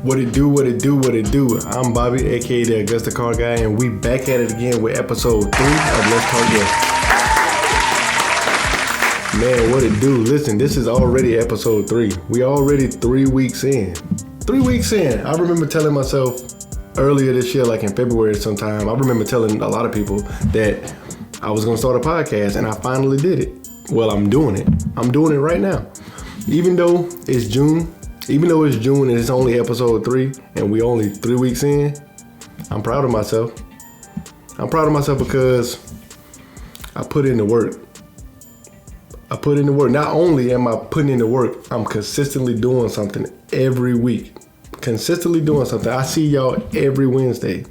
What it do, what it do, what it do. I'm Bobby, aka the Augusta CarGuy, and we back at it again with episode 3 of Let's Talk Yes. Man, what it do? Listen, this is already episode 3. We already 3 weeks in. 3 weeks in. I remember telling myself earlier this year, like in February sometime, I remember telling a lot of people that I was going to start a podcast, and I finally did it. Well, I'm doing it. I'm doing it right now. Even though it's June and it's only episode 3 and we only 3 weeks in, I'm proud of myself. I'm proud of myself because I put in the work. Not only am I putting in the work, I'm consistently doing something every week. Consistently doing something. I see y'all every Wednesday.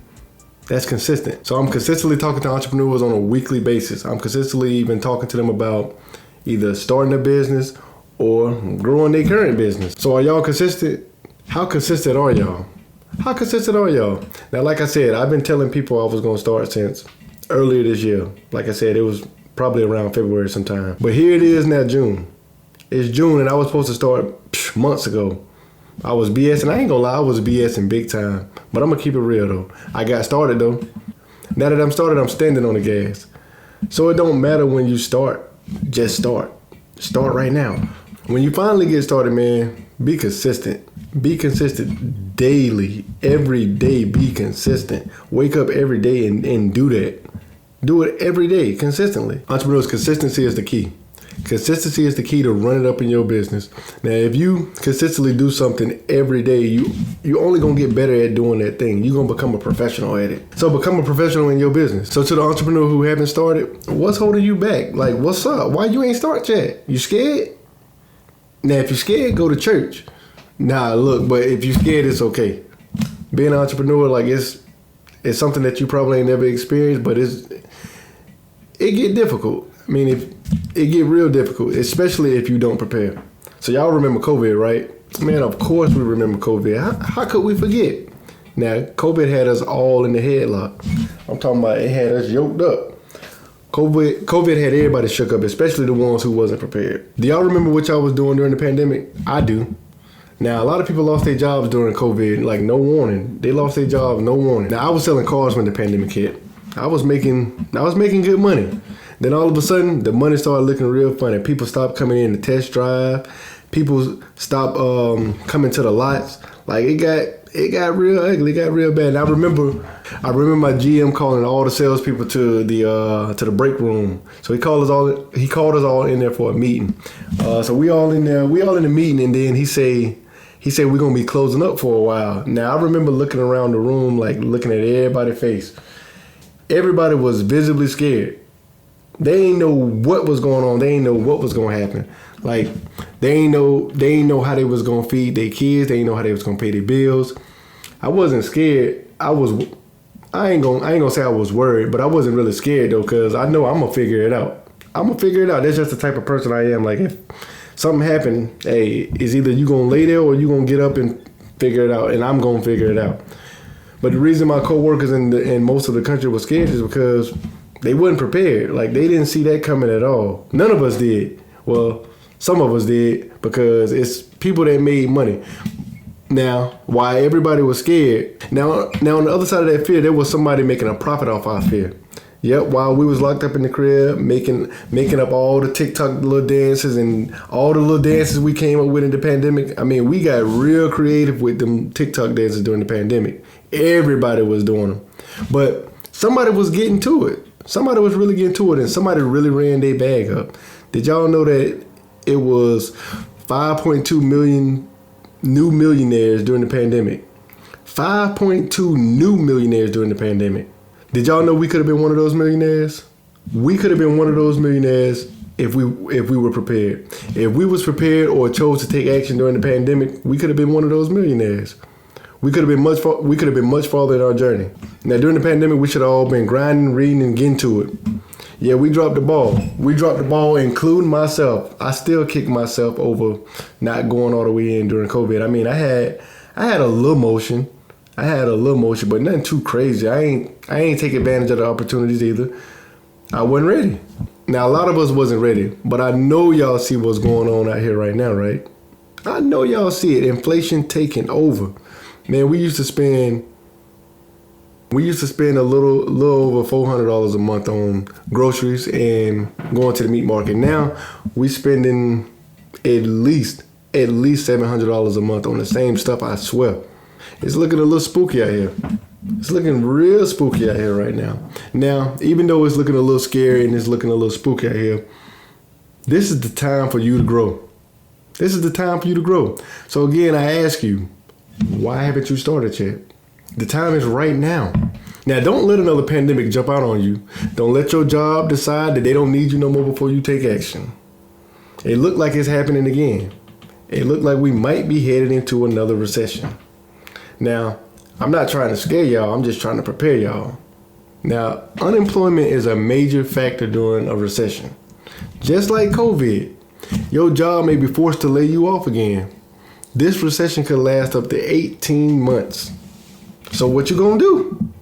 That's consistent. So I'm consistently talking to entrepreneurs on a weekly basis. I'm consistently even talking to them about either starting a business or growing their current business. So are y'all consistent? How consistent are y'all? Now, like I said, I've been telling people I was going to start since earlier this year. Like I said, it was probably around February sometime. But here it is now, June. It's June and I was supposed to start months ago. I was BSing. I ain't gonna lie, I was BSing big time. But I'm gonna keep it real though. I got started though. Now that I'm started, I'm standing on the gas. So it don't matter when you start. Just start. Start right now. When you finally get started, man, be consistent. Be consistent daily. Every day, be consistent. Wake up every day and do that. Do it every day, consistently. Entrepreneurs, consistency is the key. Consistency is the key to running up in your business. Now, if you consistently do something every day, you only gonna get better at doing that thing. You're gonna become a professional at it. So become a professional in your business. So to the entrepreneur who haven't started, what's holding you back? Like, what's up? Why you ain't start yet? You scared? Now, if you're scared, go to church. Nah, look, but if you're scared, it's okay. Being an entrepreneur, like it's something that you probably ain't never experienced, but it get difficult. I mean, if it get real difficult, especially if you don't prepare. So y'all remember COVID, right? Man, of course we remember COVID. How could we forget? Now, COVID had us all in the headlock. I'm talking about it had us yoked up. COVID had everybody shook up, especially the ones who wasn't prepared. Do y'all remember what y'all was doing during the pandemic? I do. Now, a lot of people lost their jobs during COVID, like no warning. They lost their jobs, no warning. Now, I was selling cars when the pandemic hit. I was making good money. Then all of a sudden, the money started looking real funny. People stopped coming in to test drive. People stopped coming to the lots. Like it got real ugly. It got real bad. And I remember my GM calling all the salespeople to the break room. So he called us all in there for a meeting. So we all in there. We all in the meeting, and then he said we're gonna be closing up for a while. Now I remember looking around the room, like looking at everybody's face. Everybody was visibly scared. They ain't know what was going on. They ain't know what was going to happen. Like, they ain't know how they was going to feed their kids. They ain't know how they was going to pay their bills. I wasn't scared. I ain't gonna say I was worried, but I wasn't really scared though, because I know I'm going to figure it out. That's just the type of person I am. Like, if something happened, hey, it's either you going to lay there or you going to get up and figure it out, and I'm going to figure it out. But the reason my coworkers in most of the country were scared is because they wasn't prepared. Like, they didn't see that coming at all. None of us did. Well, some of us did, because it's people that made money. Now, why everybody was scared. Now on the other side of that fear, there was somebody making a profit off our fear. Yep, while we was locked up in the crib, making up all the TikTok little dances and all the little dances we came up with in the pandemic. I mean, we got real creative with them TikTok dances during the pandemic. Everybody was doing them. But somebody was getting to it. Somebody was really getting to it, and somebody really ran their bag up. Did y'all know that it was 5.2 million new millionaires during the pandemic? 5.2 new millionaires during the pandemic. Did y'all know we could have been one of those millionaires? We could have been one of those millionaires if we were prepared. If we was prepared or chose to take action during the pandemic, we could have been one of those millionaires. We could have been much farther in our journey. Now, during the pandemic, we should have all been grinding, reading, and getting to it. Yeah, we dropped the ball. Including myself. I still kick myself over not going all the way in during COVID. I mean, I had a little motion. But nothing too crazy. I ain't take advantage of the opportunities either. I wasn't ready. Now, a lot of us wasn't ready, but I know y'all see what's going on out here right now, right? I know y'all see it. Inflation taking over. Man, we used to spend a little over $400 a month on groceries and going to the meat market. Now we spending at least $700 a month on the same stuff. I swear, it's looking a little spooky out here. It's looking real spooky out here right now. Now, even though it's looking a little scary and it's looking a little spooky out here, this is the time for you to grow. This is the time for you to grow. So again, I ask you, why haven't you started yet? The time is right now. Now, don't let another pandemic jump out on you. Don't let your job decide that they don't need you no more before you take action. It looked like it's happening again. It looked like we might be headed into another recession. Now, I'm not trying to scare y'all. I'm just trying to prepare y'all. Now, unemployment is a major factor during a recession. Just like COVID, your job may be forced to lay you off again. This recession could last up to 18 months. So what you gonna do?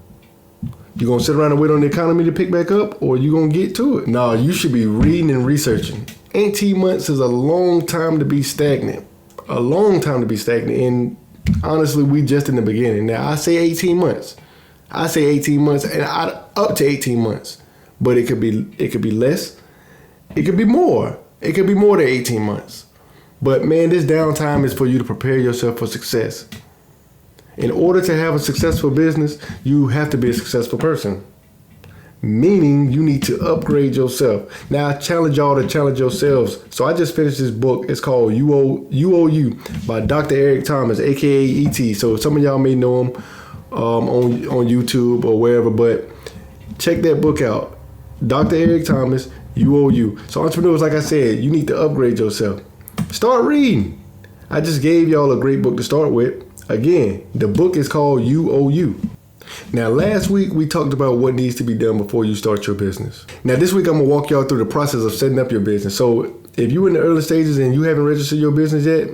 You gonna sit around and wait on the economy to pick back up, or you gonna get to it? No, you should be reading and researching. 18 months is a long time to be stagnant. A long time to be stagnant. And honestly, we just in the beginning. Now, I say 18 months. I say 18 months and up to 18 months. But it could be less. It could be more. It could be more than 18 months. But man, this downtime is for you to prepare yourself for success. In order to have a successful business, you have to be a successful person. Meaning you need to upgrade yourself. Now, I challenge y'all to challenge yourselves. So I just finished this book. It's called You by Dr. Eric Thomas, aka ET. So some of y'all may know him on YouTube or wherever, but check that book out. Dr. Eric Thomas, You. So entrepreneurs, like I said, you need to upgrade yourself. Start reading. I just gave y'all a great book to start with. Again, the book is called You. Now, last week we talked about what needs to be done before you start your business. Now, this week I'm gonna walk y'all through the process of setting up your business. So if you're in the early stages and you haven't registered your business yet,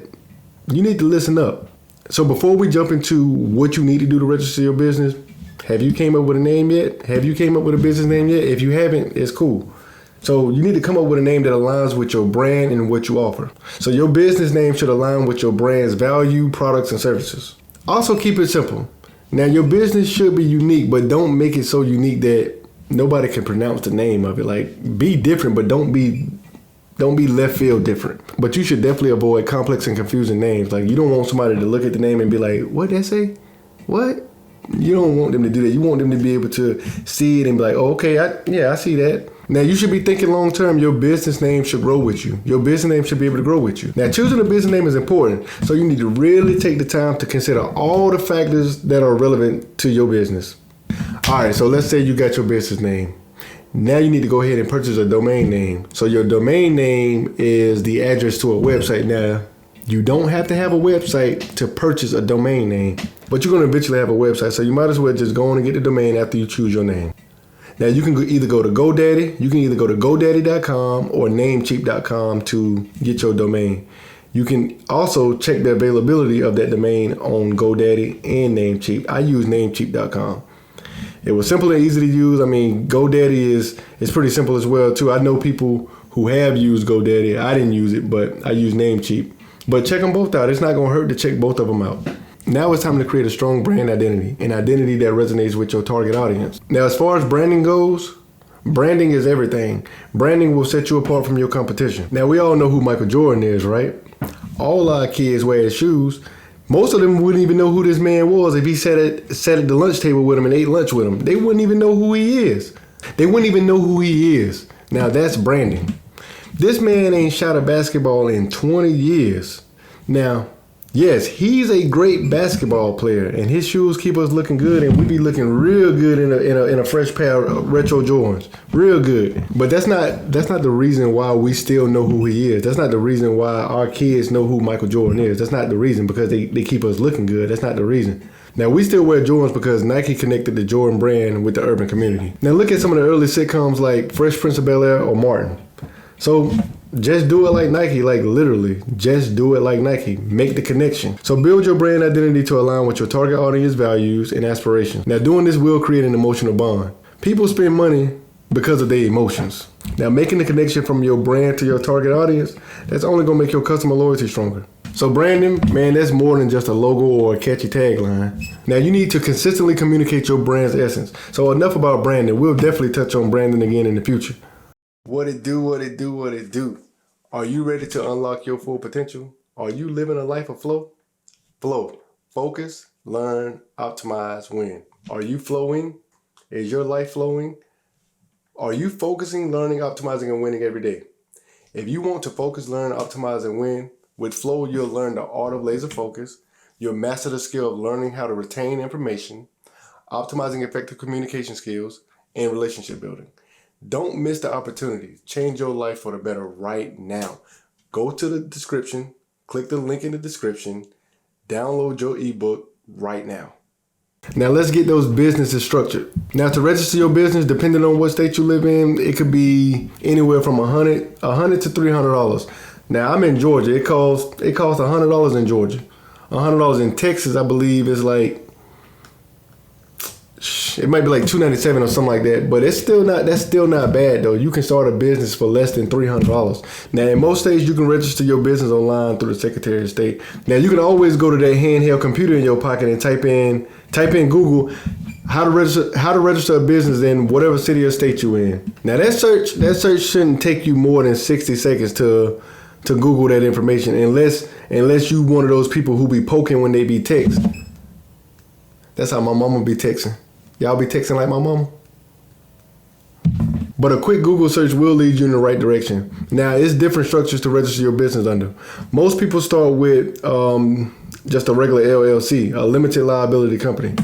you need to listen up. So before we jump into what you need to do to register your business, have you came up with a name yet? Have you came up with a business name yet? If you haven't, it's cool. So you need to come up with a name that aligns with your brand and what you offer. So your business name should align with your brand's value, products, and services. Also, keep it simple. Now, your business should be unique, but don't make it so unique that nobody can pronounce the name of it. Like, be different, but don't be left field different. But you should definitely avoid complex and confusing names. Like, you don't want somebody to look at the name and be like, "What that say? What?" You don't want them to do that. You want them to be able to see it and be like, "Oh, okay, I see that." Now, you should be thinking long term. Your business name should grow with you. Your business name should be able to grow with you. Now, choosing a business name is important. So you need to really take the time to consider all the factors that are relevant to your business. All right, so let's say you got your business name. Now you need to go ahead and purchase a domain name. So your domain name is the address to a website. Now, you don't have to have a website to purchase a domain name, but you're going to eventually have a website. So you might as well just go on and get the domain after you choose your name. Now, you can either go to GoDaddy, you can either go to GoDaddy.com or Namecheap.com to get your domain. You can also check the availability of that domain on GoDaddy and Namecheap. I use Namecheap.com. It was simple and easy to use. I mean, GoDaddy is pretty simple as well, too. I know people who have used GoDaddy. I didn't use it, but I use Namecheap. But check them both out. It's not going to hurt to check both of them out. Now it's time to create a strong brand identity, an identity that resonates with your target audience. Now, as far as branding goes, branding is everything. Branding will set you apart from your competition. Now, we all know who Michael Jordan is, right? All our kids wear his shoes. Most of them wouldn't even know who this man was if he sat at the lunch table with him and ate lunch with him. They wouldn't even know who he is. They wouldn't even know who he is. Now, that's branding. This man ain't shot a basketball in 20 years. Now, yes, he's a great basketball player, and his shoes keep us looking good, and we be looking real good in a fresh pair of retro Jordans, real good. But that's not the reason why we still know who he is. That's not the reason why our kids know who Michael Jordan is. That's not the reason because they keep us looking good. That's not the reason. Now, we still wear Jordans because Nike connected the Jordan brand with the urban community. Now, look at some of the early sitcoms like Fresh Prince of Bel-Air or Martin. So just do it like Nike, like literally, just do it like Nike. Make the connection. So build your brand identity to align with your target audience values and aspirations. Now, doing this will create an emotional bond. People spend money because of their emotions. Now, making the connection from your brand to your target audience, that's only gonna make your customer loyalty stronger. So branding, man, that's more than just a logo or a catchy tagline. Now you need to consistently communicate your brand's essence. So enough about branding. We'll definitely touch on branding again in the future. What it do, what it do, what it do. Are you ready to unlock your full potential? Are you living a life of flow? Flow. Focus, learn, optimize, win. Are you flowing? Is your life flowing? Are you focusing, learning, optimizing, and winning every day? If you want to focus, learn, optimize, and win, with flow, you'll learn the art of laser focus. You'll master the skill of learning how to retain information, optimizing effective communication skills, and relationship building. Don't miss the opportunity. Change your life for the better right now. Go to the description, click the link in the description, download your ebook right now. Now let's get those businesses structured. Now to register your business, depending on what state you live in, it could be anywhere from $100 to $300. Now I'm in Georgia. It costs $100 in Georgia. $100 in Texas, I believe, is like, it might be like $297 or something like that. But that's still not bad though. You can start a business for less than $300. Now in most states, you can register your business online through the Secretary of State. Now you can always go to that handheld computer in your pocket and type in Google how to register a business in whatever city or state you're in. Now that search shouldn't take you more than 60 seconds to Google that information, unless you one of those people who be poking when they be text. That's how my mama be texting. Y'all be texting like my mama? But a quick Google search will lead you in the right direction. Now, it's different structures to register your business under. Most people start with just a regular LLC, a limited liability company.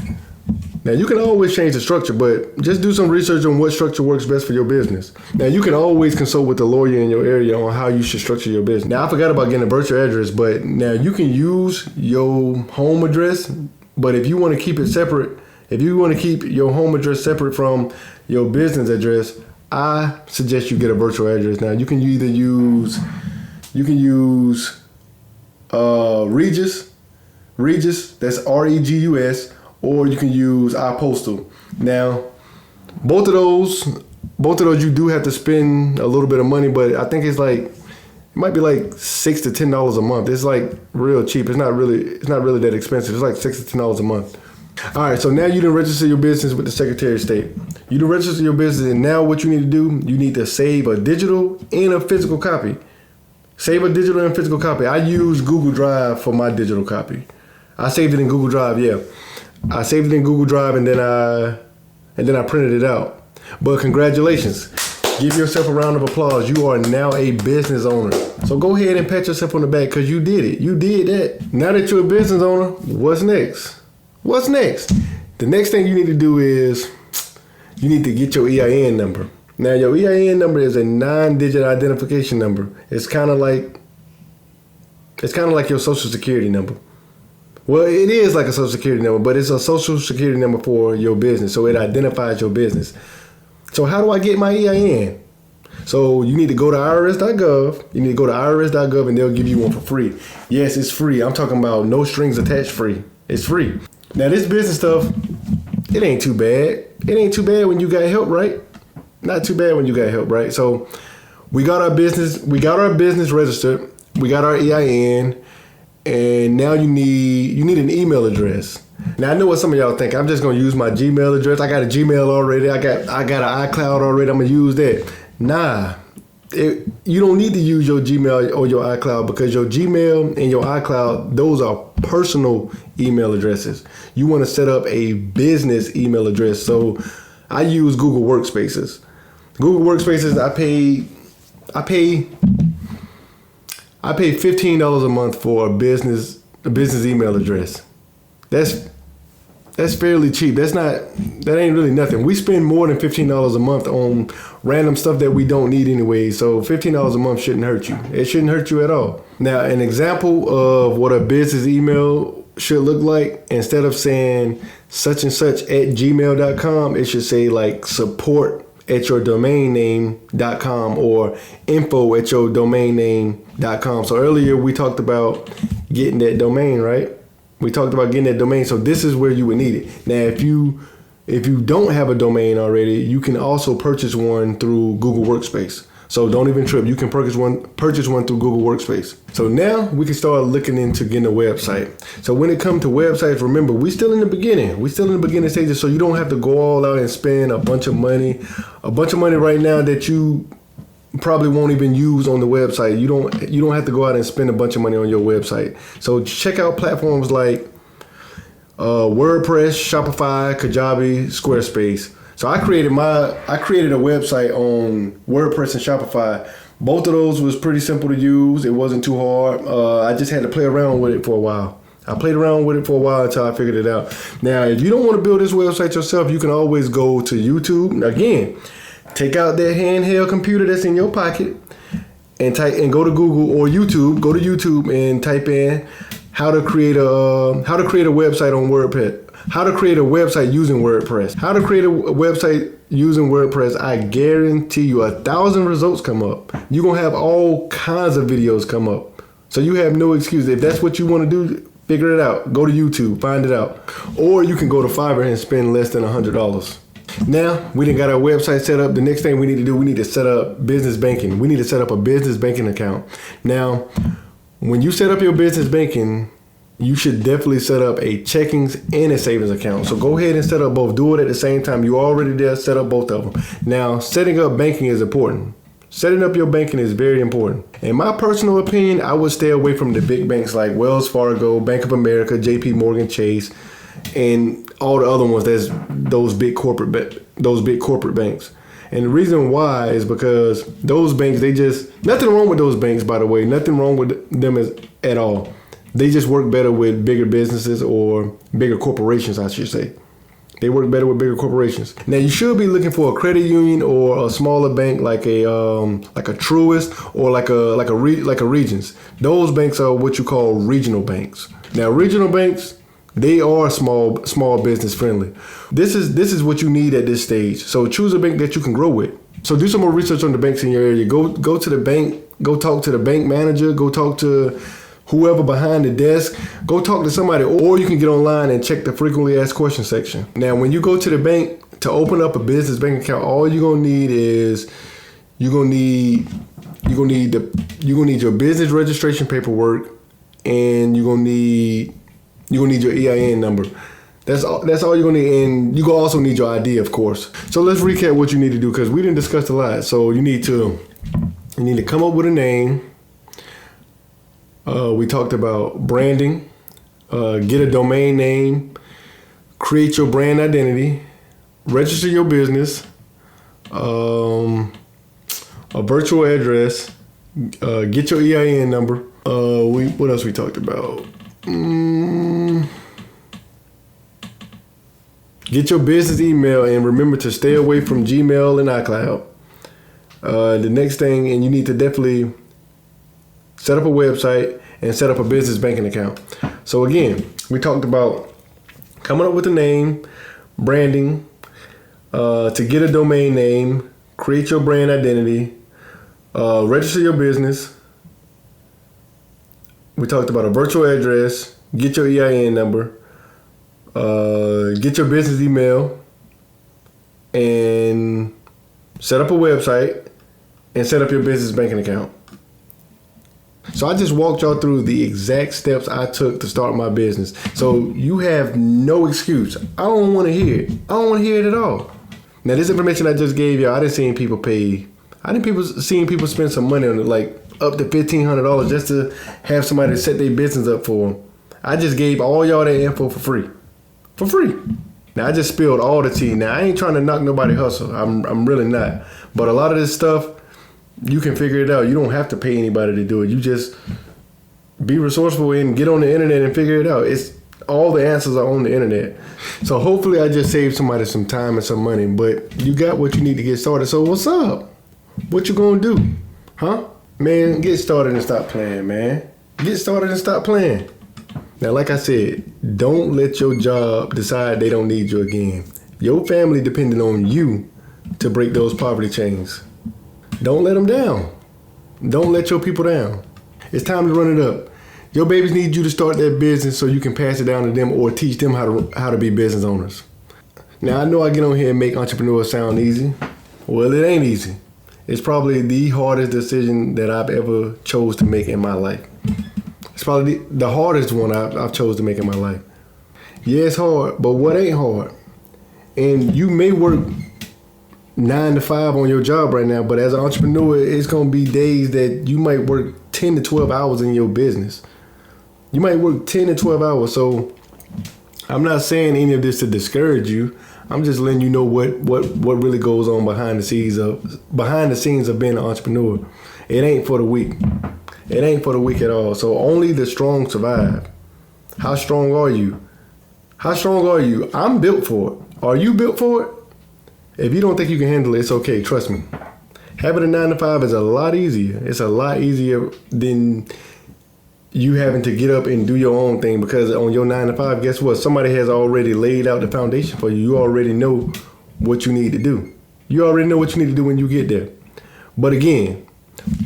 Now, you can always change the structure, but just do some research on what structure works best for your business. Now, you can always consult with the lawyer in your area on how you should structure your business. Now, I forgot about getting a virtual address, but now you can use your home address, but if you want to keep it separate, if you want to keep your home address separate from your business address, I suggest you get a virtual address. Now, you can either use Regus, that's REGUS, or you can use iPostal. Now, both of those you do have to spend a little bit of money, but I think it might be like $6 to $10 a month. It's like real cheap. It's not really that expensive. It's like $6 to $10 a month. All right, so now you done register your business with the Secretary of State. You done register your business, and now what you need to do, you need to save a digital and a physical copy. Save a digital and physical copy. I use Google Drive for my digital copy. I saved it in Google Drive, yeah. I saved it in Google Drive and then I printed it out. But congratulations. Give yourself a round of applause. You are now a business owner. So go ahead and pat yourself on the back because you did it. You did that. Now that you're a business owner, what's next? What's next? The next thing you need to do is you need to get your EIN number. Now your EIN number is a 9-digit identification number. It's kind of like your social security number. Well, it is like a social security number, but it's a social security number for your business. So it identifies your business. So how do I get my EIN? So you need to go to irs.gov. You need to go to irs.gov and they'll give you one for free. Yes, it's free. I'm talking about no strings attached free. It's free. Now this business stuff, it ain't too bad. It ain't too bad when you got help, right? Not too bad when you got help, right? So we got our business registered. We got our EIN, and now you need an email address. Now I know what some of y'all think. I'm just gonna use my Gmail address. I got a Gmail already. I got an iCloud already. I'm gonna use that. Nah, you don't need to use your Gmail or your iCloud because your Gmail and your iCloud, those are personal email addresses. You want to set up a business email address. So I use Google Workspaces. Google Workspaces, I pay $15 a month for a business email address. That's fairly cheap. That ain't really nothing. We spend more than $15 a month on random stuff that we don't need anyway. So $15 a month shouldn't hurt you. It shouldn't hurt you at all. Now, an example of what a business email should look like, instead of saying such and such at gmail.com, it should say like support@yourdomainname.com or info@yourdomainname.com. So earlier we talked about getting that domain, right? We talked about getting that domain. So this is where you would need it. Now, if you don't have a domain already, you can also purchase one through Google Workspace. So don't even trip. You can purchase one through Google Workspace. So now we can start looking into getting a website. So when it comes to websites, remember, we still in the beginning. We still in the beginning stages, so you don't have to go all out and spend a bunch of money right now that you probably won't even use on the website. You don't have to go out and spend a bunch of money on your website. So check out platforms like WordPress, Shopify, Kajabi, Squarespace. So I created a website on WordPress and Shopify. Both of those was pretty simple to use. It wasn't too hard. I just had to play around with it for a while. I played around with it for a while until I figured it out. Now, if you don't want to build this website yourself, you can always go to YouTube. Again, take out that handheld computer that's in your pocket and go to Google or YouTube. Go to YouTube and type in how to create a website on WordPress. How to create a website using WordPress. How to create a website using WordPress. I guarantee you 1,000 results come up. You're going to have all kinds of videos come up. So you have no excuse. If that's what you want to do, figure it out. Go to YouTube, find it out. Or you can go to Fiverr and spend less than $100. Now, we done got our website set up. The next thing we need to do, we need to set up business banking. We need to set up a business banking account. Now, when you set up your business banking, you should definitely set up a checkings and a savings account. So go ahead and set up both. Do it at the same time. You already there, set up both of them. Now, setting up banking is important. Setting up your banking is very important. In my personal opinion, I would stay away from the big banks like Wells Fargo, Bank of America, JP Morgan Chase, and all the other ones. That's those big corporate banks. And the reason why is because those banks, nothing wrong with those banks, by the way. Nothing wrong with them at all. They just work better with bigger businesses or bigger corporations, I should say. They work better with bigger corporations. Now, you should be looking for a credit union or a smaller bank like a Truist or like a Regions. Those banks are what you call regional banks. Now, regional banks, they are small business friendly. This is what you need at this stage. So choose a bank that you can grow with. So do some more research on the banks in your area. Go to the bank. Go talk to the bank manager. Go talk to whoever behind the desk. Go talk to somebody, or you can get online and check the frequently asked questions section. Now, when you go to the bank to open up a business bank account, all you're gonna need is you're gonna need your business registration paperwork, and you're gonna need your EIN number. That's all you're gonna need, and you gonna also need your ID, of course. So let's recap what you need to do, because we didn't discuss a lot. So you need to come up with a name. We talked about branding, get a domain name, create your brand identity, register your business, a virtual address, get your EIN number. What else we talked about? Get your business email, and remember to stay away from Gmail and iCloud. The next thing, and you need to definitely set up a website and set up a business banking account. So again, we talked about coming up with a name, branding, to get a domain name, create your brand identity, register your business. We talked about a virtual address, get your EIN number, get your business email, and set up a website and set up your business banking account. So I just walked y'all through the exact steps I took to start my business. So you have no excuse. I don't want to hear it. I don't want to hear it at all. Now, this information I just gave y'all, I didn't see people spend some money on it, like up to $1,500 just to have somebody set their business up for them. I just gave all y'all that info for free. For free. Now, I just spilled all the tea. Now, I ain't trying to knock nobody hustle. I'm really not. But a lot of this stuff, you can figure it out. You don't have to pay anybody to do it. You just be resourceful and get on the internet and figure it out. All the answers are on the internet. So hopefully I just saved somebody some time and some money, but you got what you need to get started. So what's up? What you gonna do? Huh? Man, get started and stop playing, man. Get started and stop playing. Now, like I said, don't let your job decide they don't need you again. Your family depended on you to break those poverty chains. Don't let them down. Don't let your people down. It's time to run it up. Your babies need you to start that business so you can pass it down to them or teach them how to be business owners. Now, I know I get on here and make entrepreneurs sound easy. Well, it ain't easy. It's probably the hardest decision that I've ever chose to make in my life. It's probably the hardest one I've chose to make in my life. Yeah, it's hard, but what ain't hard? And you may work 9 to 5 on your job right now, but as an entrepreneur, it's gonna be days that you might work 10 to 12 hours in your business. You might work 10 to 12 hours. So I'm not saying any of this to discourage you. I'm just letting you know what really goes on behind the scenes of being an entrepreneur. It ain't for the weak. It ain't for the weak at all. So only the strong survive. How strong are you? How strong are you? I'm built for it. Are you built for it? If you don't think you can handle it, it's okay. Trust me. Having a 9 to 5 is a lot easier. It's a lot easier than you having to get up and do your own thing, because on your 9 to 5, guess what? Somebody has already laid out the foundation for you. You already know what you need to do. You already know what you need to do when you get there. But again,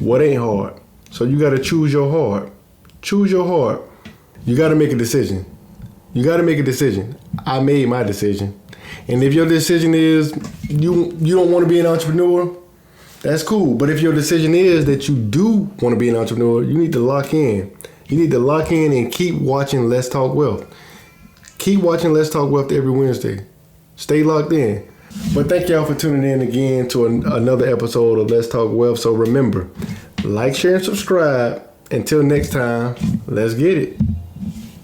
what ain't hard? So you got to choose your heart. Choose your heart. You got to make a decision. You got to make a decision. I made my decision. And if your decision is you don't want to be an entrepreneur, that's cool. But if your decision is that you do want to be an entrepreneur, you need to lock in. You need to lock in and keep watching Let's Talk Wealth. Keep watching Let's Talk Wealth every Wednesday. Stay locked in. But thank y'all for tuning in again to another episode of Let's Talk Wealth. So remember, like, share, and subscribe. Until next time, let's get it.